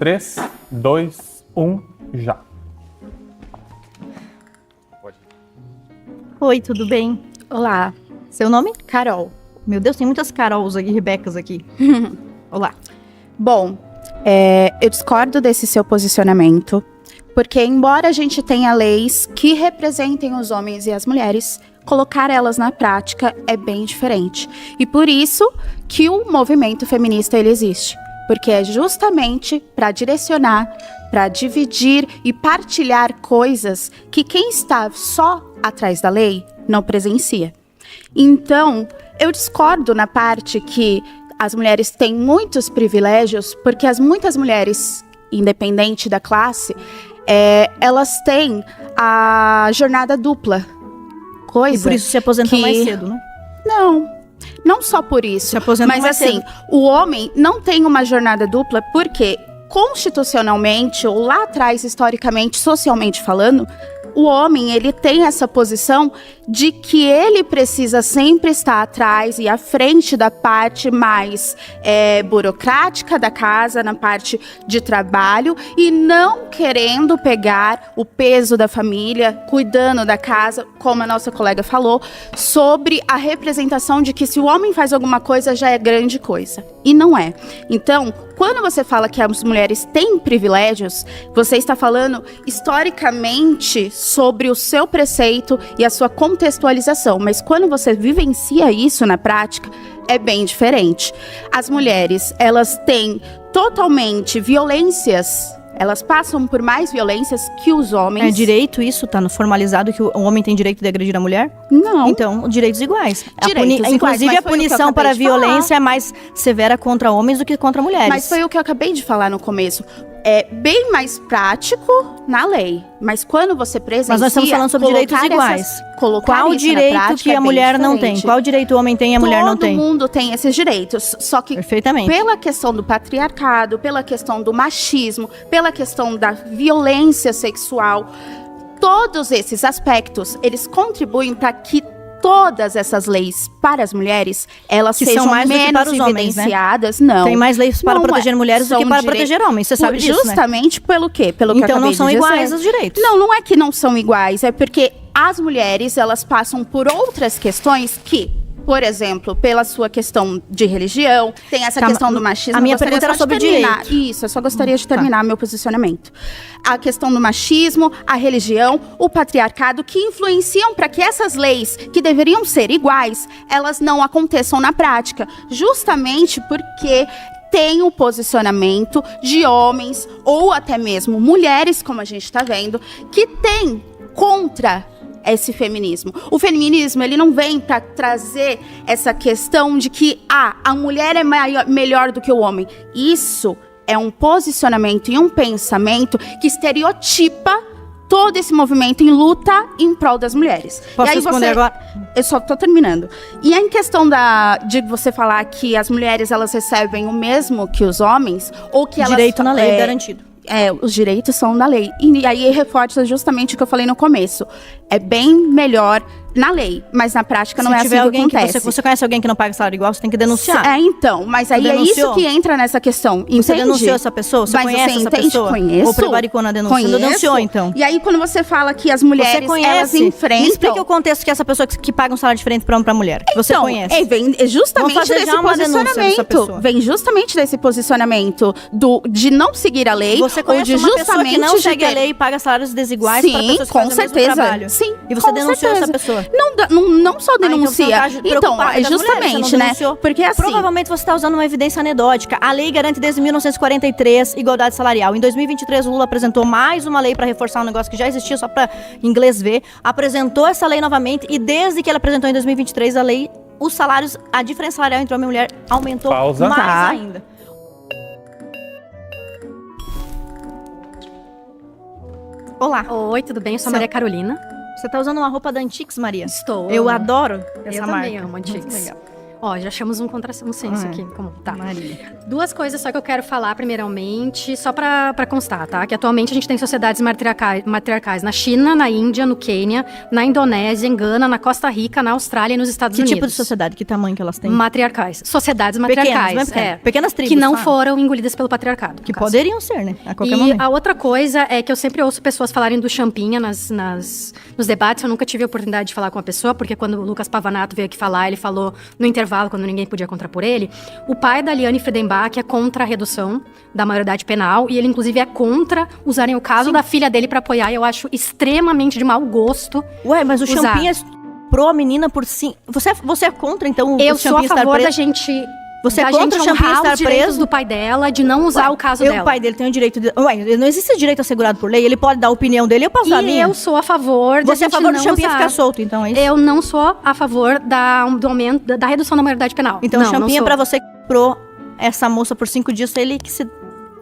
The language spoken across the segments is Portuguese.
3, 2, 1, já. Oi, tudo bem? Olá, Seu nome? Carol. Meu Deus, tem muitas Carols aqui, Rebecas aqui. Olá. Bom, eu discordo desse seu posicionamento, porque embora a gente tenha leis que representem os homens e as mulheres, colocar elas na prática é bem diferente. E por isso que o movimento feminista ele existe, porque é justamente para direcionar, para dividir e partilhar coisas que quem está só atrás da lei não presencia. Então, eu discordo na parte que as mulheres têm muitos privilégios, porque muitas mulheres, independente da classe, elas têm a jornada dupla. Coisa E por isso se aposentam mais cedo, né? Não só por isso. Se aposentam Mas mais assim, cedo. o homem não tem uma jornada dupla porque, constitucionalmente, ou lá atrás, historicamente, socialmente falando, o homem, ele tem essa posição de que ele precisa sempre estar atrás e à frente da parte mais burocrática da casa, na parte de trabalho, e não querendo pegar o peso da família, cuidando da casa, como a nossa colega falou, sobre a representação de que se o homem faz alguma coisa, já é grande coisa. E não é. Então, quando você fala que as mulheres têm privilégios, você está falando historicamente sobre o seu preceito e a sua contextualização. Mas quando você vivencia isso na prática, é bem diferente. As mulheres, elas têm totalmente violências. Elas passam por mais violências que os homens. É direito isso? Tá formalizado que o homem tem direito de agredir a mulher? Não. Então, direitos iguais. Direitos iguais, inclusive, mas a foi o que eu punição acabei para a de falar. violência é mais severa contra homens do que contra mulheres. Mas foi o que eu acabei de falar no começo. É bem mais prático na lei. Mas quando você presencia... Mas nós estamos falando sobre direitos iguais. Qual direito que a mulher não tem? Qual direito o homem tem e a mulher não tem? Todo mundo tem esses direitos. Só que Perfeitamente. pela questão do patriarcado, pela questão do machismo, pela questão da violência sexual, todos esses aspectos, eles contribuem para que todas essas leis para as mulheres, elas Que sejam são mais do que menos para os homens, né? evidenciadas. Não. Tem mais leis para Não proteger mulheres do são que para direi- proteger homens. Você sabe disso, né? Justamente pelo quê? Pelo que eu Então acabei não são de dizer. iguais os direitos. Não é que não são iguais, é porque as mulheres, elas passam por outras questões que, por exemplo, pela sua questão de religião, tem essa Tá, questão do machismo. a minha eu gostaria pergunta era só de sobre terminar. direito. Isso, eu só gostaria de terminar meu posicionamento. A questão do machismo, a religião, o patriarcado, que influenciam para que essas leis, que deveriam ser iguais, elas não aconteçam na prática. Justamente porque tem o posicionamento de homens, ou até mesmo mulheres, como a gente está vendo, que tem contra esse feminismo. O feminismo, ele não vem para trazer essa questão de que a mulher é melhor do que o homem. Isso é um posicionamento e um pensamento que estereotipa todo esse movimento em luta em prol das mulheres. Posso responder agora? Eu só tô terminando. E em questão de você falar que as mulheres, elas recebem o mesmo que os homens, ou que elas... Direito na lei garantido. Os direitos são da lei. E aí reforça justamente o que eu falei no começo. É bem melhor na lei, mas na prática não é assim que acontece. Você conhece alguém que não paga salário igual, você tem que denunciar. Então, mas aí é isso que entra nessa questão, entende? Você denunciou essa pessoa? Você conhece essa pessoa? Conheço. Ou prevaricou na denúncia? Você denunciou, então. E aí, quando você fala que as mulheres, elas enfrentam... Me explica o contexto que essa pessoa que paga um salário diferente para homem e para mulher. Que você conhece. Vem justamente desse posicionamento. Vem justamente desse posicionamento de não seguir a lei. Você conhece uma pessoa que não segue a lei e paga salários desiguais para pessoas que fazem o mesmo trabalho. Sim, e você denunciou essa pessoa. Não só denuncia. Então, é justamente, né? Porque assim... Provavelmente você está usando uma evidência anedótica. A lei garante desde 1943 igualdade salarial. Em 2023, o Lula apresentou mais uma lei para reforçar um negócio que já existia, só para inglês ver. Apresentou essa lei novamente e desde que ele apresentou em 2023 a lei, os salários, a diferença salarial entre homem e mulher aumentou mais ainda. Olá. Oi, tudo bem? Eu sou a Maria Carolina. Você tá usando uma roupa da Antix, Maria? Estou. Eu adoro essa marca. Eu também amo Antix. Muito legal. Ó, já achamos um senso aqui. Tá. Maria. Duas coisas só que eu quero falar, primeiramente, só pra constar, tá? Que atualmente a gente tem sociedades matriarcais na China, na Índia, no Quênia, na Indonésia, em Gana, na Costa Rica, na Austrália e nos Estados Que Unidos. tipo de sociedade? Que tamanho que elas têm? Matriarcais. Sociedades Pequenas, matriarcais. bem pequenas. Pequenas tribos, que não tá? foram engolidas pelo patriarcado. Que no caso. poderiam ser, né? A qualquer E momento. a outra coisa é que eu sempre ouço pessoas falarem do Champinha nos debates. Eu nunca tive a oportunidade de falar com a pessoa, porque quando o Lucas Pavanato veio aqui falar, ele falou no intervalo, quando ninguém podia contrapor ele. O pai da Liane Friedenbach é contra a redução da maioridade penal, e ele, inclusive, é contra usarem o caso da filha dele pra apoiar. Eu acho extremamente de mau gosto. Ué, mas o usar. Champinha pro a menina por sim. Você é contra, então, Eu o sou a Champinha estar favor preso? da gente... Você é da contra gente o Champinha honrar estar os direitos preso? do pai dela, de não usar o caso dela. O pai dele tem o direito de... Ué, não existe esse direito assegurado por lei. Ele pode dar a opinião dele, eu posso dar a E minha. eu sou a favor Você é a favor do Champinha usar. ficar solto, então, é isso? Eu não sou a favor do aumento, da redução da maioridade penal. Então, não, o Champinha, não pra você que comprou essa moça por 5 dias, ele que se...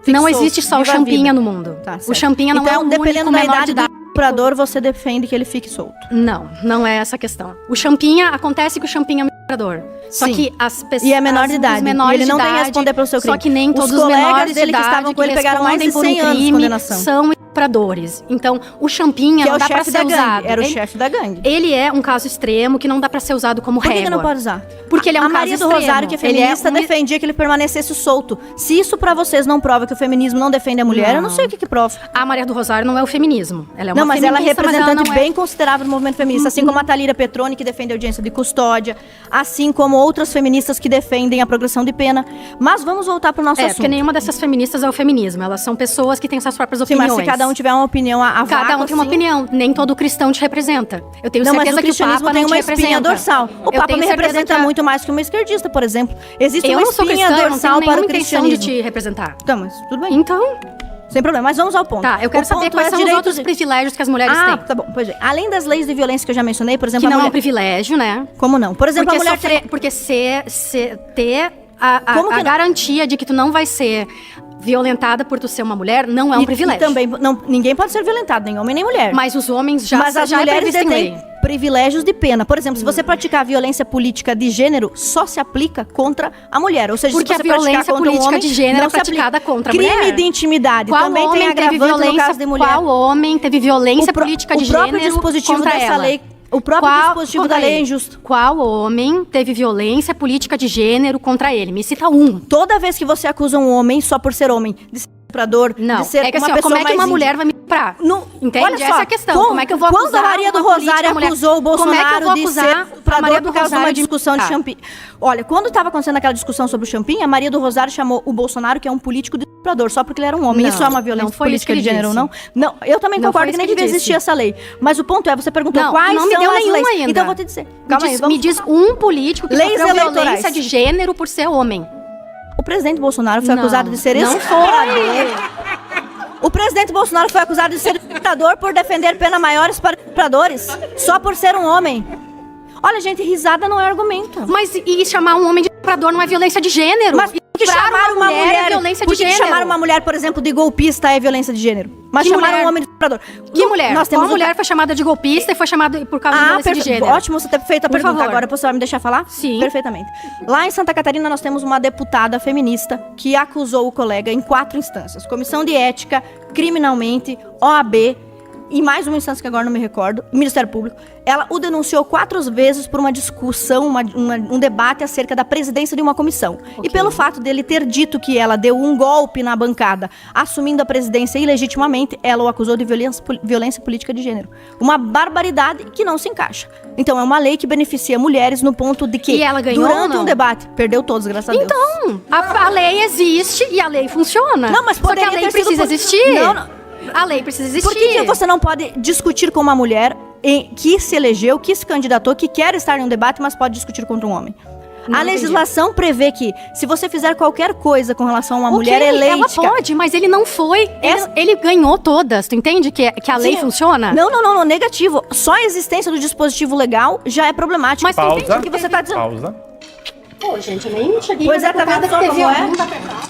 fique Não solto, existe só o viva a Champinha vida. no mundo. Tá, O certo. Champinha não então, é o dependendo único da menor idade de do idade. estuprador, você defende que ele fique solto. Não é essa a questão. O Champinha, acontece que o Champinha é um estuprador. Só Sim. que as pessoas... E é menor de os idade. menores E ele não de tem que idade, responder pelo seu crime. Só que nem Os todos os colegas menores de dele que idade estavam com ele pegaram mais de respondem 100 por um anos de crime condenação. são estupradores. Então, o Champinha Que é não o dá pra chefe ser da gangue. usado. Era o Ele- chefe da gangue. Ele é um caso extremo que não dá pra ser usado como Por que régua. não pode usar? Porque ele é um a caso Maria do extremo. Rosário, que é Ele feminista, um- defendia que ele permanecesse solto. Se isso pra vocês não prova que o feminismo não defende a mulher, eu não sei o que prova. A Maria do Rosário não é o feminismo. Ela é uma Não, mas ela é feminista, representante não é- bem considerável do movimento feminista, assim como a Thalíria Petroni, que defende a audiência de custódia, assim como outras feministas que defendem a progressão de pena. Mas vamos voltar pro nosso É, assunto. porque nenhuma dessas feministas é o feminismo. Elas são pessoas que têm suas próprias Sim, opiniões. mas se cada um tiver uma opinião, a Cada um vácuo, tem uma assim, opinião. Nem todo cristão te representa. Eu tenho Não, mas certeza o que o cristianismo Papa tem não te uma espinha representa. dorsal. O Eu Papa tenho me certeza representa que a- muito mais que uma esquerdista, por exemplo. Existe Eu uma não sou espinha cristã, eu não tenho dorsal para nenhuma o intenção de cristianismo. te representar. Então, mas tudo bem. Então, Sem problema. Mas vamos ao ponto. tá, eu quero O saber ponto quais é são os direitos outros de- privilégios que as mulheres Ah, têm. tá bom. Pois é. Além das leis de violência que eu já mencionei, por exemplo, Que a não é mulher... um privilégio, né? Como não? Por exemplo, Porque, a mulher tem... porque ter Como que a não? garantia de que tu não vai ser violentada por tu ser uma mulher não é um privilégio. E também, não, ninguém pode ser violentado, nem homem nem mulher. Mas os homens já, Mas as já é mulheres previsto em detêm lei. privilégios de pena. Por exemplo, se você praticar violência política de gênero, só se aplica contra a mulher. Ou seja, Porque se você a violência praticar contra um política homem, de gênero não é se aplica. praticada contra a Crime mulher. de intimidade. Qual Também tem homem teve agravante no violência? caso de mulher. Qual homem teve violência política de o próprio gênero dispositivo contra dessa ela? lei, o próprio dispositivo conta da lei é aí. injusto. Qual homem teve violência política de gênero contra ele? Me cita um. Toda vez que você acusa um homem só por ser homem, de ser estuprador, Não, de ser é que uma assim, ó, pessoa como é que mais uma índia. mulher vai me comprar? Não, Entende? olha Essa só, é a questão. Como é que eu vou quando acusar a Maria do uma política Rosário mulher? acusou o Como é que eu Bolsonaro vou de acusar ser a estuprador Maria do por causa de uma Rosário de- discussão de Tá. Champinha. Olha, quando estava acontecendo aquela discussão sobre o Champinha, a Maria do Rosário chamou o Bolsonaro, que é um político, de estuprador, só porque ele era um homem. Não, Isso é uma não violência foi isso política que de ele gênero ou disse. não? Não, eu também Não concordo foi que nem isso que devia ele existir disse. essa lei. Mas o ponto é, você perguntou Não, quais não me são deu as nenhum leis. ainda. Então eu vou te dizer. Calma aí, vamos... Me diz um político que Leis sofreu eleitorais. violência de gênero por ser homem. O presidente Bolsonaro foi Não, acusado de ser não estuprador. O presidente Bolsonaro foi acusado de ser estuprador por defender penas maiores para estupradores, só por ser um homem. Olha, gente, risada não é argumento. Mas e chamar um homem de estuprador não é violência de gênero? Mas por que Estuprar chamar uma mulher, é violência por de que gênero? chamar uma mulher, por exemplo, de golpista é violência de gênero? Mas Que chamar mulher? um homem de estuprador. Que mulher? Nós temos Qual mulher foi chamada de golpista e foi chamada por causa de violência de gênero? Ótimo você ter feito a Por pergunta. favor. Agora você vai me deixar falar? Sim. Perfeitamente. Lá em Santa Catarina nós temos uma deputada feminista que acusou o colega em 4 instâncias. Comissão de Ética, criminalmente, OAB e mais uma instância que agora não me recordo, Ministério Público. Ela o denunciou 4 vezes por uma discussão, um debate acerca da presidência de uma comissão. E pelo fato dele ter dito que ela deu um golpe na bancada, assumindo a presidência ilegitimamente, ela o acusou de violência política de gênero. Uma barbaridade que não se encaixa. Então é uma lei que beneficia mulheres no ponto de que, E ela ganhou ou durante não? um debate, perdeu todos, graças a Deus. Então, a lei existe e a lei funciona. Não, mas Só que poderia a lei ter sido precisa por- existir. Não. A lei precisa existir. Por que você não pode discutir com uma mulher que se elegeu, que se candidatou, que quer estar em um debate, mas pode discutir contra um homem? Não A entendi. legislação prevê que, se você fizer qualquer coisa com relação a uma Ok, mulher eleita... ela pode, mas ele não foi. Ele ganhou todas. Tu entende que a lei Sim. funciona? Não, negativo. Só a existência do dispositivo legal já é problemático. Mas tu Pausa. entende o que você tá dizendo? Pausa. Pô, gente, eu nem cheguei Pois é, tá vendo só como é? muito apertado.